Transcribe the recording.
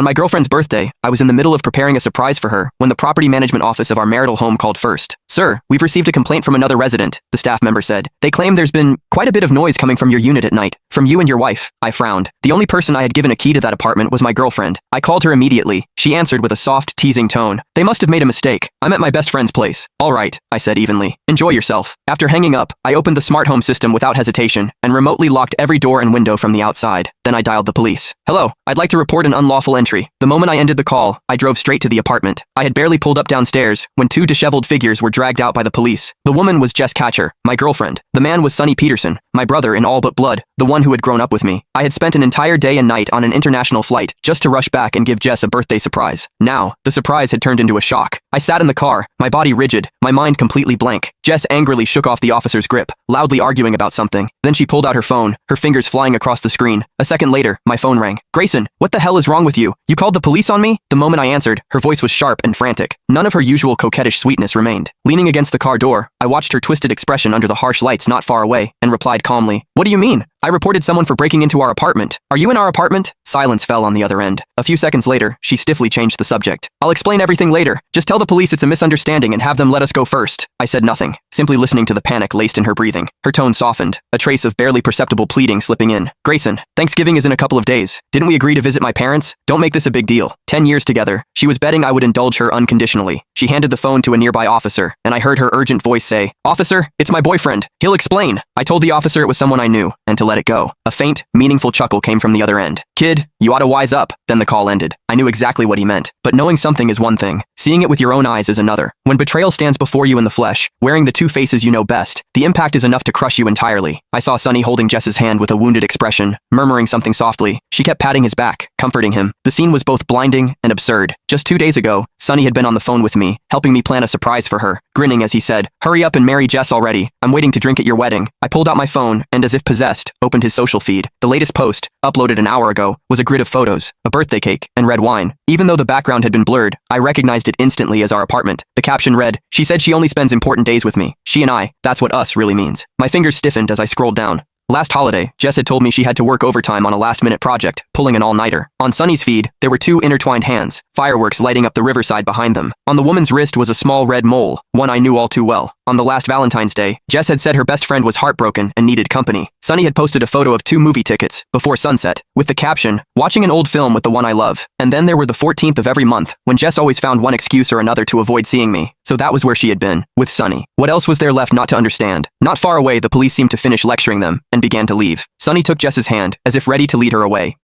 On my girlfriend's birthday, I was in the middle of preparing a surprise for her when the property management office of our marital home called first. Sir, we've received a complaint from another resident, the staff member said. They claim there's been quite a bit of noise coming from your unit at night. From you and your wife. I frowned. The only person I had given a key to that apartment was my girlfriend. I called her immediately. She answered with a soft, teasing tone. They must have made a mistake. I'm at my best friend's place. All right, I said evenly. Enjoy yourself. After hanging up, I opened the smart home system without hesitation and remotely locked every door and window from the outside. Then I dialed the police. Hello, I'd like to report an unlawful entry. The moment I ended the call, I drove straight to the apartment. I had barely pulled up downstairs when two disheveled figures were dragged out by the police. The woman was Jess Catcher, my girlfriend. The man was Sonny Peterson, my brother in all but blood, the one who had grown up with me. I had spent an entire day and night on an international flight just to rush back and give Jess a birthday surprise. Now, the surprise had turned into a shock. I sat in the car, my body rigid, my mind completely blank. Jess angrily shook off the officer's grip, loudly arguing about something. Then she pulled out her phone, her fingers flying across the screen. A second later, my phone rang. Grayson, what the hell is wrong with you? You called the police on me? The moment I answered, her voice was sharp and frantic. None of her usual coquettish sweetness remained. Leaning against the car door, I watched her twisted expression under the harsh lights not far away and replied calmly, What do you mean? I reported someone for breaking into our apartment. Are you in our apartment? Silence fell on the other end. A few seconds later, she stiffly changed the subject. I'll explain everything later. Just tell the police it's a misunderstanding and have them let us go first. I said nothing, simply listening to the panic laced in her breathing. Her tone softened, a trace of barely perceptible pleading slipping in. Grayson, Thanksgiving is in a couple of days. Didn't we agree to visit my parents? Don't make this a big deal. 10 years together. She was betting I would indulge her unconditionally. She handed the phone to a nearby officer, and I heard her urgent voice say, Officer, it's my boyfriend. He'll explain. I told the officer it was someone I knew, and to let it go. A faint, meaningful chuckle came from the other end. Kid, you ought to wise up. Then the call ended. I knew exactly what he meant. But knowing something is one thing. Seeing it with your own eyes is another. When betrayal stands before you in the flesh, wearing the two faces you know best, the impact is enough to crush you entirely. I saw Sonny holding Jess's hand with a wounded expression, murmuring something softly. She kept patting his back, comforting him. The scene was both blinding and absurd. Just 2 days ago, Sonny had been on the phone with me, helping me plan a surprise for her, grinning as he said, Hurry up and marry Jess already. I'm waiting to drink at your wedding. I pulled out my phone and, as if possessed, opened his social feed. The latest post, uploaded an hour ago, was a grid of photos, a birthday cake, and red wine. Even though the background had been blurred, I recognized it instantly as our apartment. The caption read, She said she only spends important days with me. She and I, that's what us really means. My fingers stiffened as I scrolled down. Last holiday, Jess had told me she had to work overtime on a last-minute project, pulling an all-nighter. On Sonny's feed, there were two intertwined hands, fireworks lighting up the riverside behind them. On the woman's wrist was a small red mole, one I knew all too well. On the last Valentine's Day, Jess had said her best friend was heartbroken and needed company. Sonny had posted a photo of 2 movie tickets, before sunset, with the caption, Watching an old film with the one I love. And then there were the 14th of every month, when Jess always found one excuse or another to avoid seeing me. So that was where she had been, with Sonny. What else was there left not to understand? Not far away, the police seemed to finish lecturing them, and began to leave. Sonny took Jess's hand, as if ready to lead her away.